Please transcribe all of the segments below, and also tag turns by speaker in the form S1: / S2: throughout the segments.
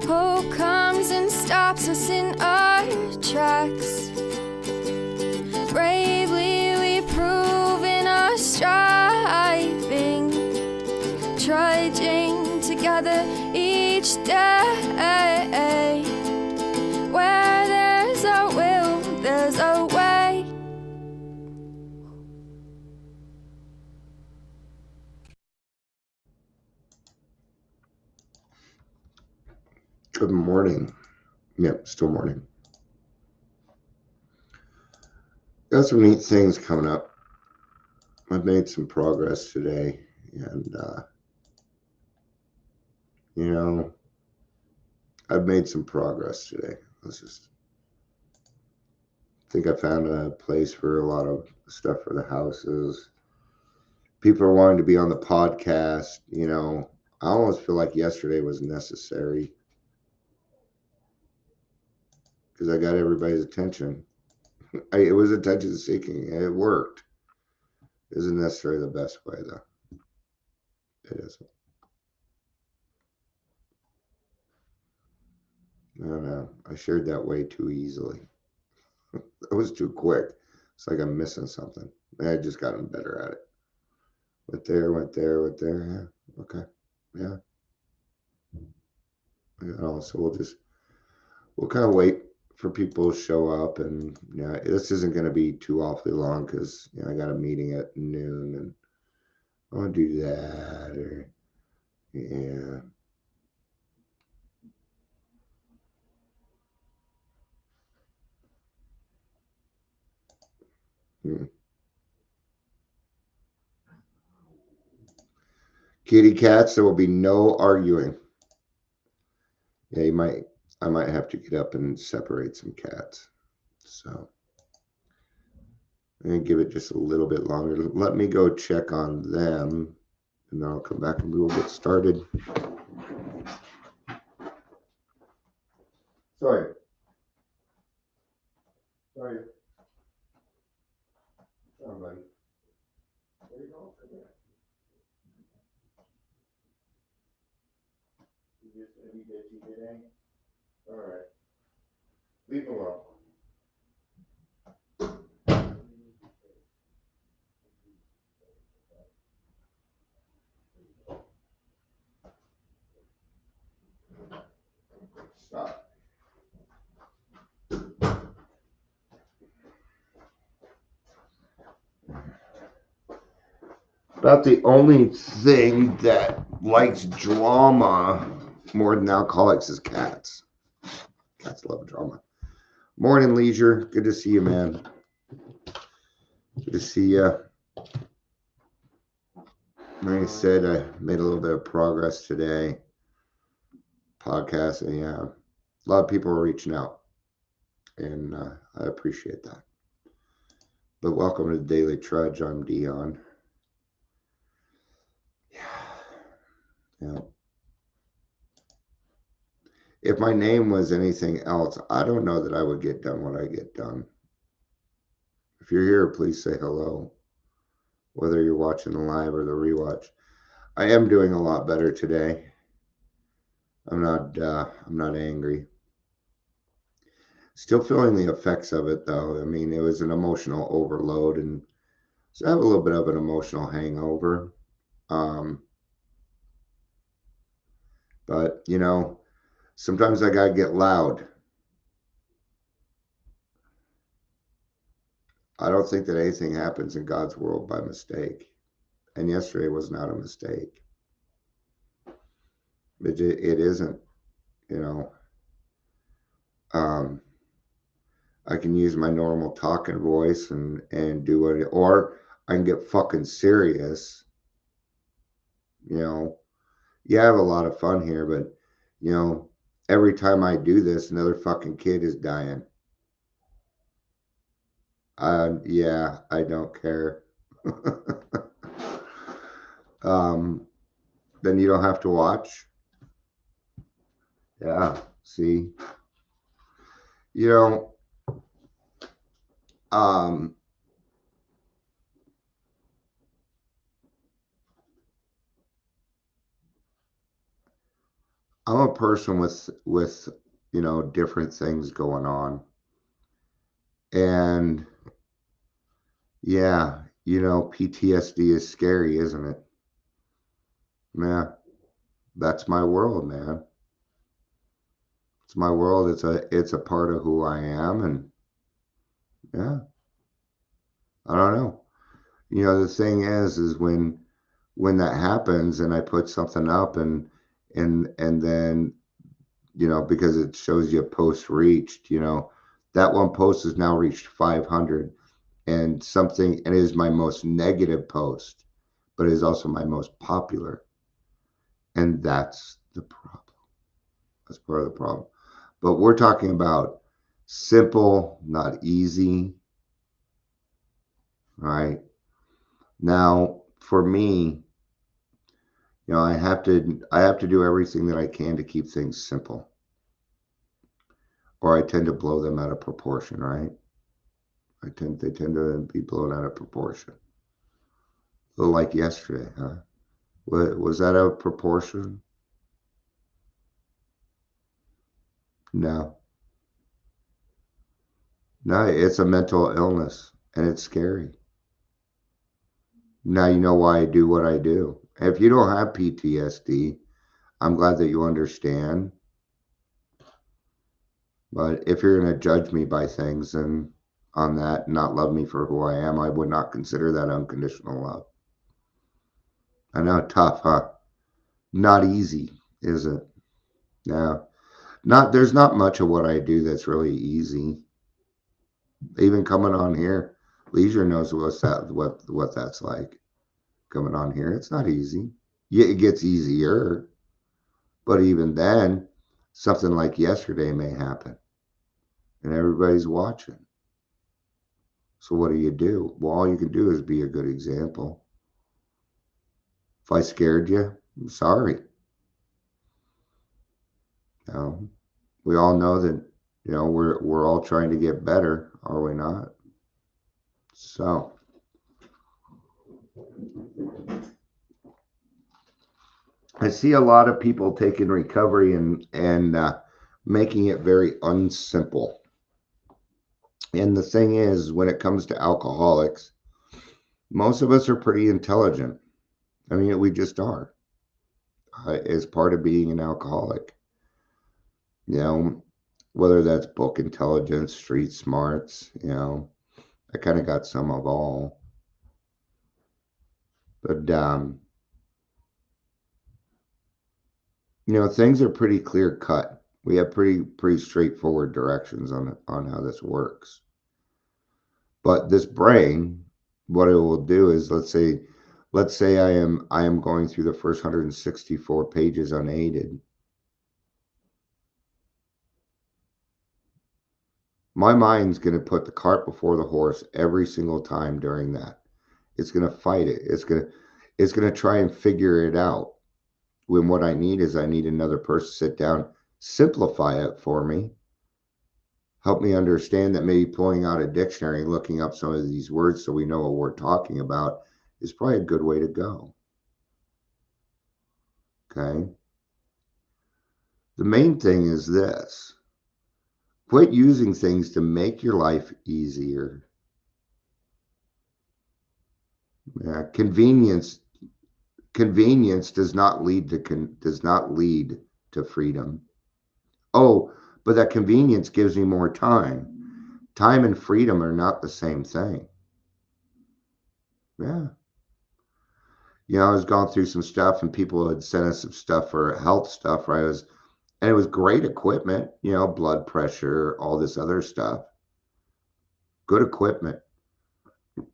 S1: Hope comes and stops us in our tracks. Bravely we prove in our striving, trudging together each day. Where there's a will, there's a way.
S2: Good morning. Yep, still morning. Got some neat things coming up. I've made some progress today, and I've made some progress today. I think I found a place for a lot of stuff for the houses. People are wanting to be on the podcast. I almost feel like yesterday was necessary because I got everybody's attention. It was attention seeking. It worked. Isn't necessarily the best way, though. It isn't. I don't know. I shared that way too easily. It was too quick. It's like I'm missing something. I just gotten better at it. Went there. Yeah. Okay. Yeah. So we'll kind of wait for people to show up, and this isn't going to be too awfully long because I got a meeting at noon, and I want to do that, or yeah. Kitty cats, there will be no arguing. Yeah, I might have to get up and separate some cats. So I'm going to give it just a little bit longer. Let me go check on them, and then I'll come back and we will get started. Sorry. Somebody. There you go. You just going to be bitchy today? All right. Leave him alone. Stop. About the only thing that likes drama more than alcoholics is cats. Cats love drama. Morning, Leisure. Good to see you, man. Good to see you. Like I said, I made a little bit of progress today. Podcasting, yeah. A lot of people are reaching out, and I appreciate that. But welcome to the Daily Trudge. I'm Dion. Yeah. If my name was anything else, I don't know that I would get done what I get done. If you're here, please say hello, whether you're watching the live or the rewatch. I am doing a lot better today. I'm not angry. Still feeling the effects of it, though. I mean, it was an emotional overload, and so I have a little bit of an emotional hangover. But sometimes I gotta get loud. I don't think that anything happens in God's world by mistake. And yesterday was not a mistake. It isn't, I can use my normal talking voice and do it, or I can get fucking serious. I have a lot of fun here, but every time I do this, another fucking kid is dying. Yeah, I don't care. Then you don't have to watch. Yeah, see, I'm a person with different things going on. And yeah, PTSD is scary, isn't it? Yeah, that's my world, man. It's my world. It's a part of who I am, and yeah, I don't know. The thing is when that happens and I put something up and then because it shows you a post reached, that one post has now reached 500 and something, and it is my most negative post, but it is also my most popular. And that's the problem. That's part of the problem. But we're talking about simple, not easy, right? Now, for me, I have to do everything that I can to keep things simple, or I tend to blow them out of proportion, right? They tend to be blown out of proportion. A little like yesterday, huh? Was that out of proportion? No. No, it's a mental illness and it's scary. Now you know why I do what I do. If you don't have PTSD, I'm glad that you understand. But if you're going to judge me by things and on that, not love me for who I am, I would not consider that unconditional love. I know, tough, huh? Not easy, is it? No, there's not much of what I do that's really easy. Even coming on here, Leisure knows what that's like. Coming on here, it's not easy. Yeah, it gets easier, but even then, something like yesterday may happen, and everybody's watching. So what do? Well, all you can do is be a good example. If I scared you, I'm sorry. You know, we all know that we're all trying to get better, are we not? So I see a lot of people taking recovery and making it very unsimple. And the thing is, when it comes to alcoholics, most of us are pretty intelligent. I mean, we just are. As part of being an alcoholic, you know, whether that's book intelligence, street smarts, I kind of got some of all. But things are pretty clear cut. We have pretty straightforward directions on how this works. But this brain, what it will do is, let's say I am going through the first 164 pages unaided. My mind's going to put the cart before the horse every single time during that. It's going to fight it. It's going to try and figure it out. When what I need is another person to sit down, simplify it for me, help me understand that maybe pulling out a dictionary and looking up some of these words so we know what we're talking about is probably a good way to go. Okay. The main thing is this: quit using things to make your life easier. Convenience does not lead to freedom. Oh, but that convenience gives me more time. Time and freedom are not the same thing. Yeah. I was going through some stuff and people had sent us some stuff for health stuff, right? And it was great equipment, blood pressure, all this other stuff. Good equipment.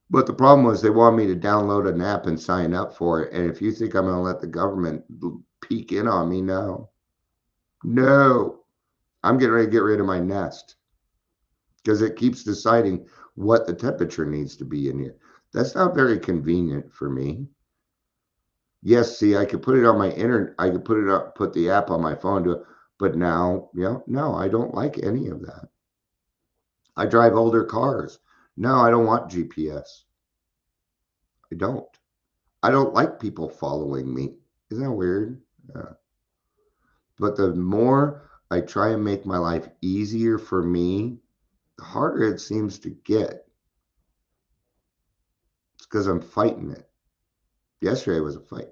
S2: But the problem was they wanted me to download an app and sign up for it. And if you think I'm going to let the government peek in on me, no. No. I'm getting ready to get rid of my Nest because it keeps deciding what the temperature needs to be in here. That's not very convenient for me. Yes, see, I could put it on my internet. I could put the app on my phone, but now, no, I don't like any of that. I drive older cars. No, I don't want GPS. I don't. I don't like people following me. Isn't that weird? Yeah. But the more I try and make my life easier for me, the harder it seems to get. It's because I'm fighting it. Yesterday was a fight.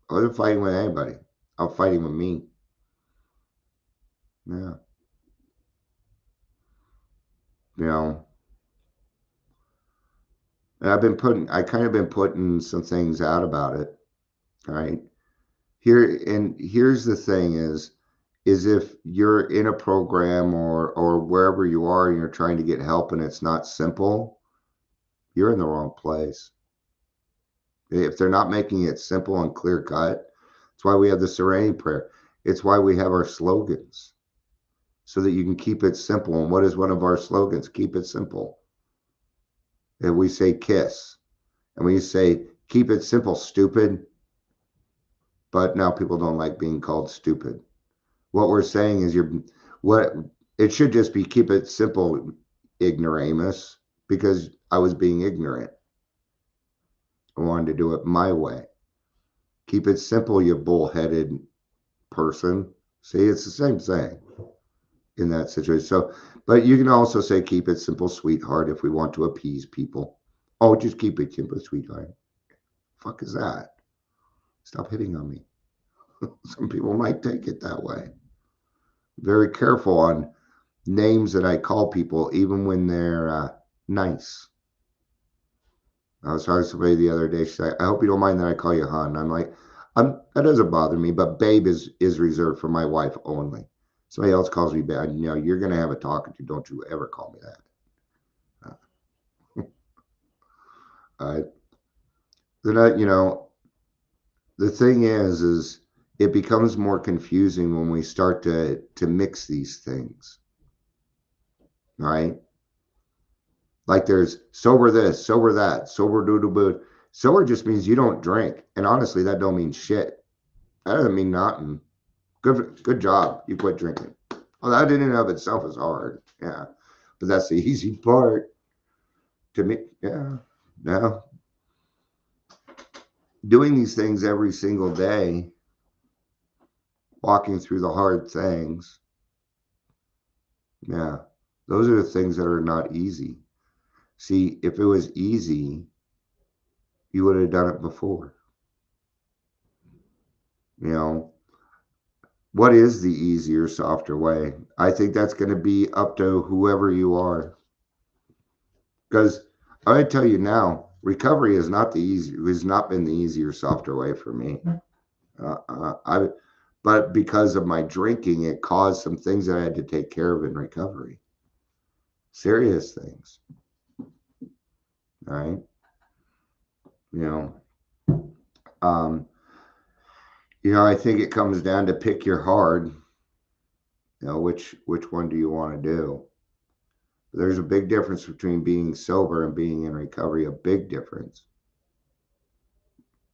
S2: I wasn't fighting with anybody. I was fighting with me. Yeah. You know, and I kind of been putting some things out about it. All right. Here's the thing is if you're in a program or wherever you are and you're trying to get help and it's not simple, you're in the wrong place. If they're not making it simple and clear cut, it's why we have the serenity prayer. It's why we have our slogans so that you can keep it simple. And what is one of our slogans? Keep it simple. And we say KISS. And we say, keep it simple, stupid. But now people don't like being called stupid. What we're saying is what it should just be keep it simple, ignoramus, because I was being ignorant. I wanted to do it my way. Keep it simple, you bullheaded person. See, it's the same thing in that situation. So, but you can also say keep it simple, sweetheart, if we want to appease people. Oh, just keep it simple, sweetheart. Fuck is that? Stop hitting on me. Some people might take it that way. Very careful on names that I call people, even when they're nice. I was talking to somebody the other day. She said, "I hope you don't mind that I call you hon." I'm like, that doesn't bother me, but babe is reserved for my wife only. Somebody else calls me babe. You know, you're gonna have a talking to. Don't you ever call me that. Uh, then the thing is it becomes more confusing when we start to mix these things, right? Like there's sober this, sober that, sober doodle boo. Sober just means you don't drink, and honestly, that don't mean shit. That doesn't mean nothing. Good job. You quit drinking. Well, that in and of itself is hard. Yeah. But that's the easy part to me. Yeah. Now, doing these things every single day, walking through the hard things. Yeah. Those are the things that are not easy. See, if it was easy, you would have done it before. You know, what is the easier, softer way? I think that's going to be up to whoever you are. Because I tell you now, recovery is not the easy. Has not been the easier, softer way for me. But because of my drinking, it caused some things that I had to take care of in recovery. Serious things. All right. You um, I think it comes down to pick your hard. Which one do you want to do? There's a big difference between being sober and being in recovery. A big difference.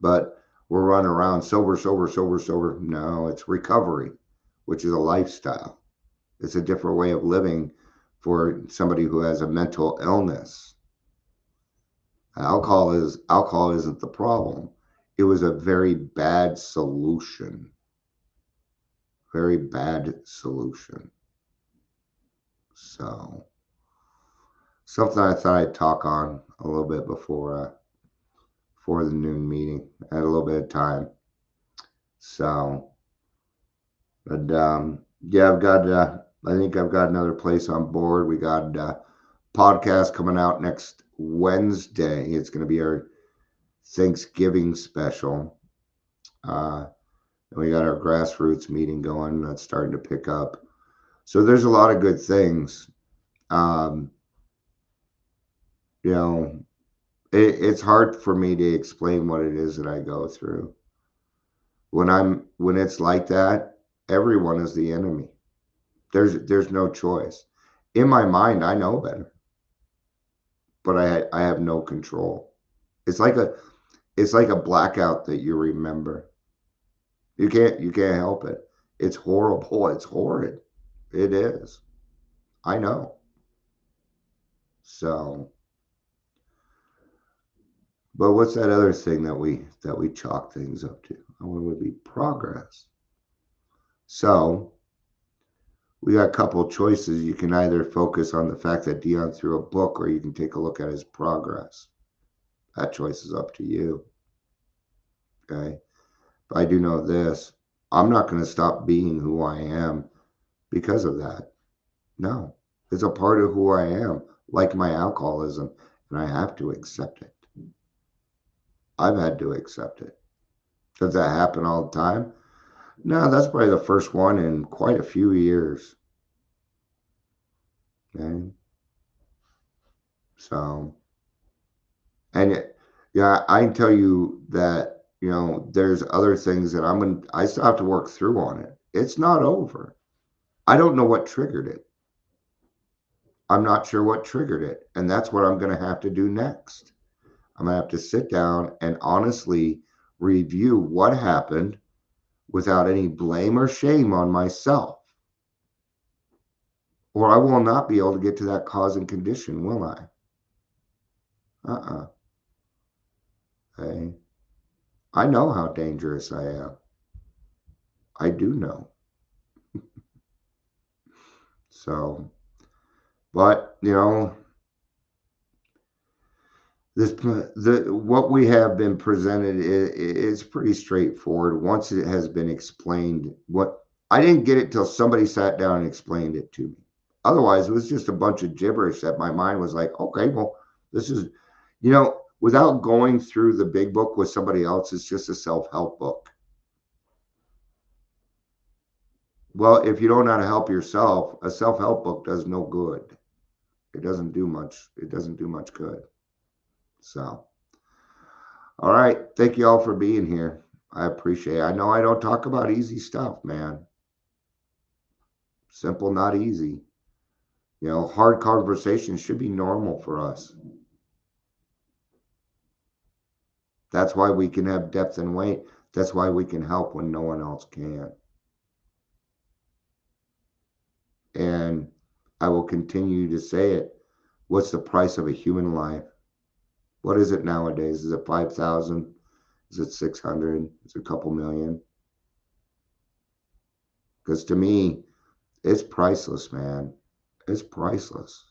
S2: But we're running around sober, sober, sober, sober. No, it's recovery, which is a lifestyle. It's a different way of living for somebody who has a mental illness. Alcohol isn't the problem. It was a very bad solution. Very bad solution. So something I thought I'd talk on a little bit before the noon meeting. I had a little bit of time. So, but yeah, I think I've got another place on board. We got podcast coming out next Wednesday. It's going to be our Thanksgiving special. And we got our grassroots meeting going. That's starting to pick up. So there's a lot of good things. Um, it's hard for me to explain what it is that I go through. When it's like that, everyone is the enemy. There's no choice. In my mind, I know better, but I have no control. It's like a blackout that you remember. You can't help it. It's horrible. It's horrid. It is. I know. So, but what's that other thing that we chalk things up to? What would be progress? So we got a couple of choices. You can either focus on the fact that Dion threw a book, or you can take a look at his progress. That choice is up to you. Okay. But I do know this. I'm not going to stop being who I am because of that. No. It's a part of who I am, like my alcoholism, and I have to accept it. I've had to accept it. Does that happen all the time? No, that's probably the first one in quite a few years. Okay. So, and yeah, I can tell you that, there's other things that I still have to work through on it. It's not over. I don't know what triggered it. I'm not sure what triggered it. And that's what I'm going to have to do next. I'm going to have to sit down and honestly review what happened without any blame or shame on myself. Or I will not be able to get to that cause and condition, will I? Okay. I know how dangerous I am. I do know. So, but what we have been presented is pretty straightforward. Once it has been explained, I didn't get it till somebody sat down and explained it to me. Otherwise, it was just a bunch of gibberish that my mind was like, okay, well, this is, without going through the big book with somebody else, it's just a self-help book. Well, if you don't know how to help yourself, a self-help book does no good. It doesn't do much. It doesn't do much good. So, all right. Thank you all for being here. I appreciate it. I know I don't talk about easy stuff, man. Simple, not easy. Hard conversations should be normal for us. That's why we can have depth and weight. That's why we can help when no one else can. And I will continue to say it. What's the price of a human life? What is it nowadays? Is it 5,000? Is it 600? Is it a couple million? Because to me, it's priceless, man. It's priceless.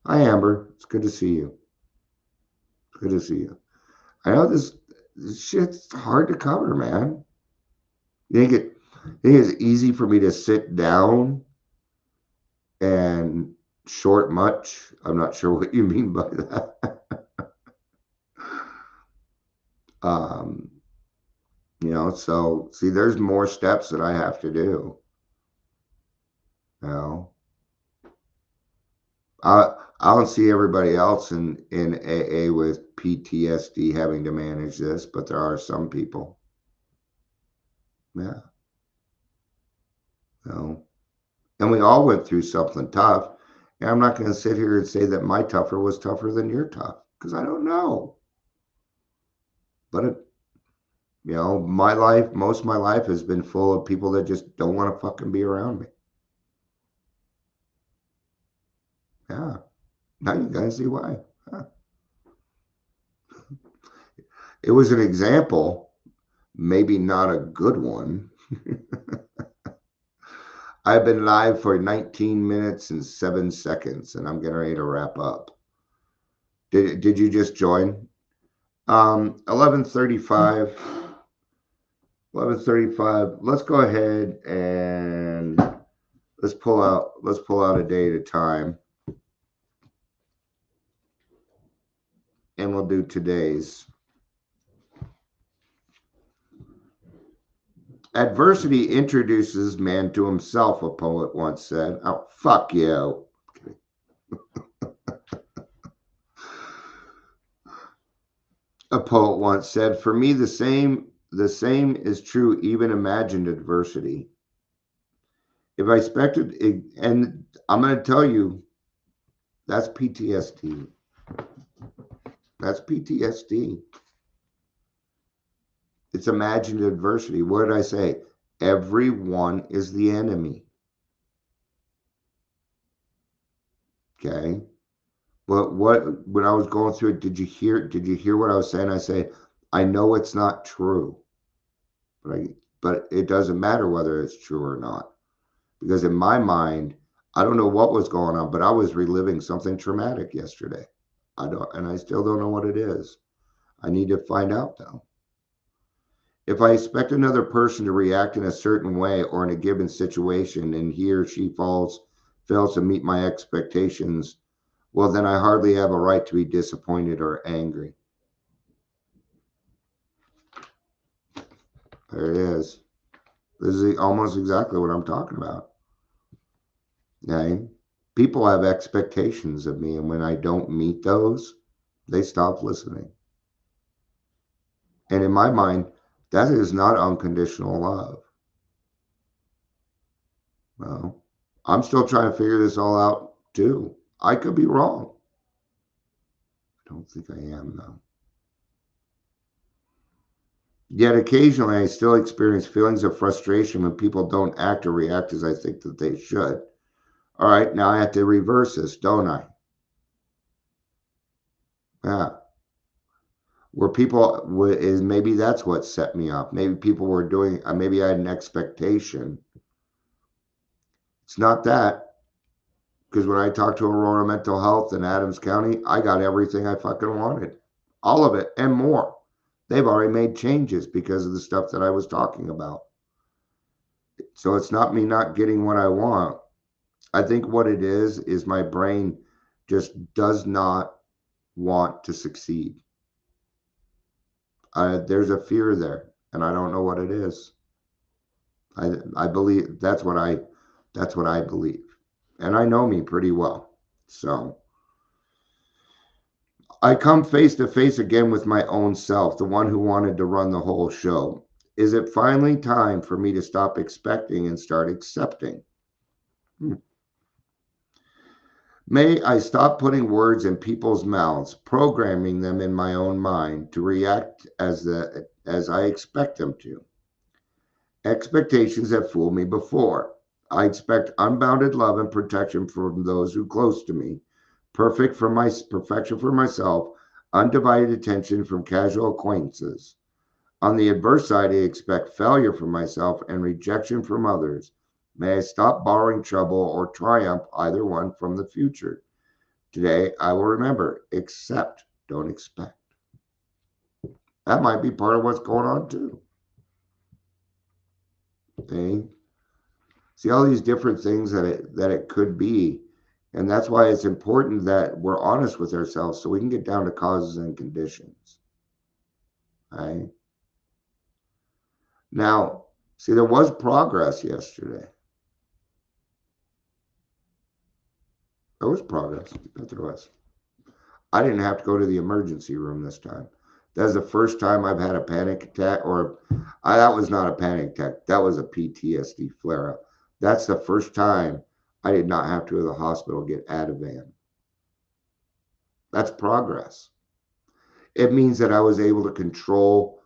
S2: Hi, Amber. It's good to see you. Good to see you. I know this shit's hard to cover, man. You think it's easy for me to sit down and short much? I'm not sure what you mean by that. So see, there's more steps that I have to do. I don't see everybody else in AA with PTSD having to manage this, but there are some people. Yeah. And we all went through something tough. And I'm not going to sit here and say that my tougher was tougher than your tough, because I don't know. But my life, most of my life has been full of people that just don't want to fucking be around me. Yeah. Now you guys see why. Huh. It was an example, maybe not a good one. I've been live for 19 minutes and 7 seconds, and I'm getting ready to wrap up. Did you just join? 11:35. 11:35. Let's go ahead and let's pull out a day at a time. And we'll do today's. Adversity introduces man to himself, a poet once said. Oh, fuck you. A poet once said, for me, the same is true, even imagined adversity. If I expected it, and I'm going to tell you, that's PTSD. That's PTSD. It's imagined adversity. What did I say? Everyone is the enemy. Okay. But when I was going through it, did you hear what I was saying? I say, I know it's not true, but but it doesn't matter whether it's true or not. Because in my mind, I don't know what was going on, but I was reliving something traumatic yesterday. I still don't know what it is. I need to find out though. If I expect another person to react in a certain way or in a given situation and he or she fails to meet my expectations, well, then I hardly have a right to be disappointed or angry. There it is. This is almost exactly what I'm talking about. Okay? People have expectations of me, and when I don't meet those, they stop listening. And in my mind, that is not unconditional love. Well, I'm still trying to figure this all out too. I could be wrong. I don't think I am, though. Yet occasionally I still experience feelings of frustration when people don't act or react as I think that they should. All right, now I have to reverse this, don't I? Yeah. Where people is maybe that's what set me off. Maybe people were doing, maybe I had an expectation. It's not that, because when I talked to Aurora Mental Health in Adams County, I got everything I fucking wanted. All of it and more. They've already made changes because of the stuff that I was talking about. So it's not me not getting what I want. I think what it is my brain just does not want to succeed. There's a fear there, and I don't know what it is. I believe that's what I believe, and I know me pretty well. So I come face to face again with my own self, the one who wanted to run the whole show. Is it finally time for me to stop expecting and start accepting? May I stop putting words in people's mouths, programming them in my own mind to react as I expect them to. Expectations have fooled me before. I expect unbounded love and protection from those who are close to me, perfection for myself, undivided attention from casual acquaintances. On the adverse side, I expect failure from myself and rejection from others. May I stop borrowing trouble or triumph, either one, from the future. Today, I will remember, accept, don't expect. That might be part of what's going on too. Okay? See all these different things that it could be. And that's why it's important that we're honest with ourselves so we can get down to causes and conditions. Right? Now, see, there was progress yesterday. There was progress. But there was. I didn't have to go to the emergency room this time. That's the first time I've had a panic attack, that was not a panic attack. That was a PTSD flare-up. That's the first time I did not have to go to the hospital get Ativan. That's progress. It means that I was able to control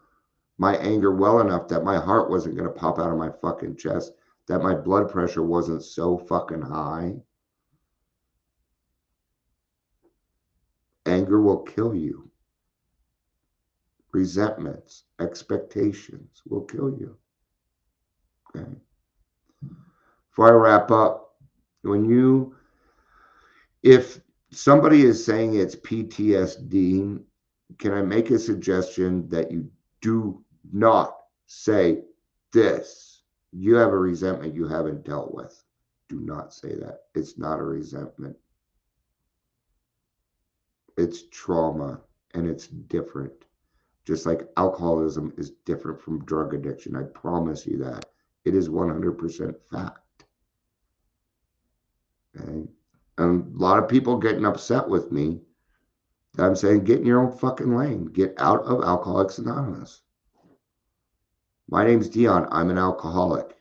S2: my anger well enough that my heart wasn't going to pop out of my fucking chest, that my blood pressure wasn't so fucking high. Anger will kill you. Resentments, expectations will kill you. Okay. Before I wrap up, if somebody is saying it's PTSD, can I make a suggestion that you do not say this? You have a resentment you haven't dealt with. Do not say that. It's not a resentment. It's trauma, and it's different. Just like alcoholism is different from drug addiction. I promise you that. It is 100% fact. Okay? And a lot of people getting upset with me. I'm saying, get in your own fucking lane. Get out of Alcoholics Anonymous. My name's Dion. I'm an alcoholic.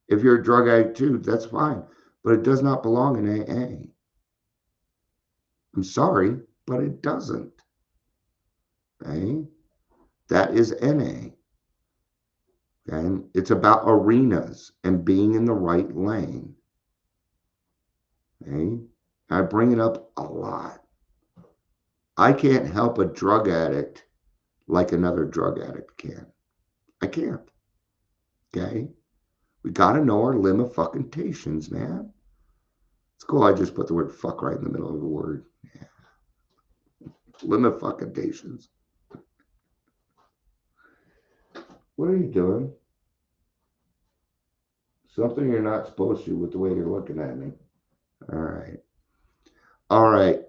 S2: If you're a drug addict too, that's fine. But it does not belong in AA. I'm sorry, but it doesn't. Okay? That is NA. Okay? It's about arenas and being in the right lane. Okay? I bring it up a lot. I can't help a drug addict like another drug addict can. I can't. Okay? We gotta know our limitations, man. It's cool. I just put the word fuck right in the middle of the word. Yeah. Limitations. What are you doing? Something you're not supposed to with the way you're looking at me. All right. All right.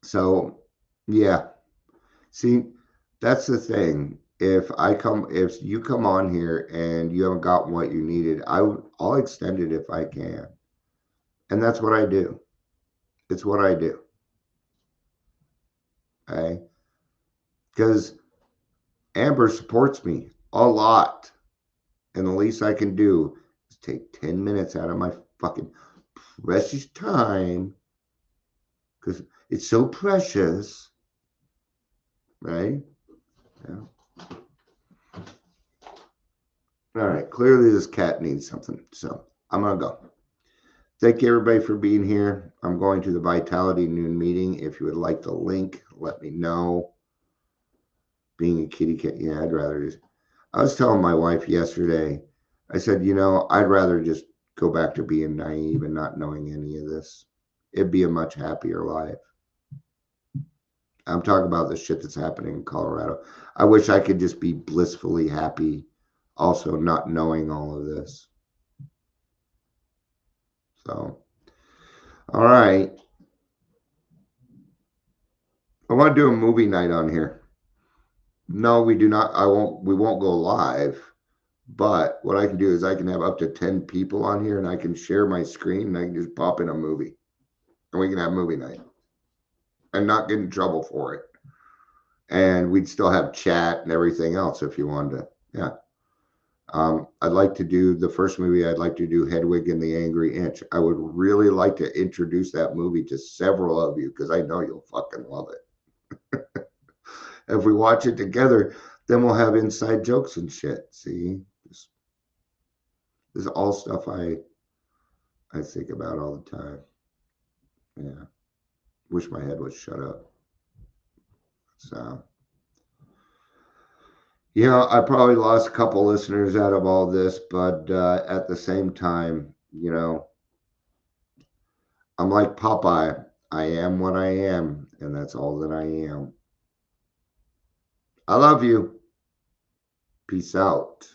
S2: So, yeah. See, that's the thing. If you come on here and you haven't gotten what you needed, I'll extend it if I can. And that's what I do. It's what I do. Okay? Because Amber supports me a lot. And the least I can do is take 10 minutes out of my fucking precious time. Because it's so precious. Right? Yeah. All right. Clearly, this cat needs something. So I'm going to go. Thank you, everybody, for being here. I'm going to the Vitality Noon meeting. If you would like the link, let me know. Being a kitty cat, yeah, I'd rather just. I was telling my wife yesterday, I said, I'd rather just go back to being naive and not knowing any of this. It'd be a much happier life. I'm talking about the shit that's happening in Colorado. I wish I could just be blissfully happy, also not knowing all of this. So, all right. I want to do a movie night on here. No, we do not. We won't go live. But what I can do is I can have up to 10 people on here and I can share my screen and I can just pop in a movie. And we can have movie night and not get in trouble for it. And we'd still have chat and everything else if you wanted to. Yeah. I'd like to do the first movie. I'd like to do Hedwig and the Angry Inch. I would really like to introduce that movie to several of you because I know you'll fucking love it. If we watch it together, then we'll have inside jokes and shit. See, this is all stuff I think about all the time. Yeah. Wish my head would shut up. So, I probably lost a couple listeners out of all this, but at the same time, I'm like Popeye. I am what I am, and that's all that I am. I love you. Peace out.